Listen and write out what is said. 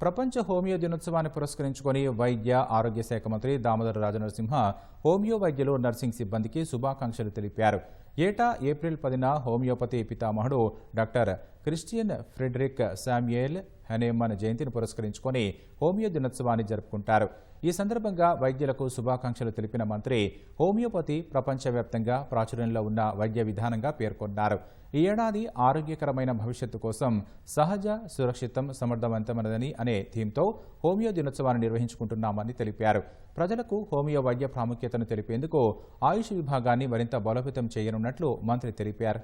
ప్రపంచ హోమియో దినోత్సవాన్ని పురస్కరించుకొని వైద్య ఆరోగ్య శాఖ మంత్రి దామోదర రాజనరసింహ హోమియో వైద్యులు నర్సింగ్ సిబ్బందికి శుభాకాంక్షలు తెలిపారు. ఏటా ఏప్రిల్ 10న హోమియోపతి పితామహుడు డాక్టర్ క్రిస్టియన్ ఫ్రెడరిక్ శామ్యూయల్ హెనెమన్ జయంతిని పురస్కరించుకొని హోమియో దినోత్సవాన్ని జరుపుకుంటారు. ఈ సందర్భంగా వైద్యులకు శుభాకాంక్షలు తెలిపిన మంత్రి హోమియోపతి ప్రపంచవ్యాప్తంగా ప్రాచుర్యంలో ఉన్న వైద్య విధానంగా పేర్కొన్నారు. ఈ ఏడాది ఆరోగ్యకరమైన భవిష్యత్తు కోసం సహజ, సురక్షితం, సమర్థవంతమైనదని అనే థీమ్తో హోమియో దినోత్సవాన్ని నిర్వహించుకుంటున్నామని తెలిపారు. ప్రజలకు హోమియో వైద్య ప్రాముఖ్యతను తెలిపేందుకు ఆయుష్ విభాగాన్ని మరింత బలోపేతం చేయనున్నట్లు మంత్రి తెలిపారు.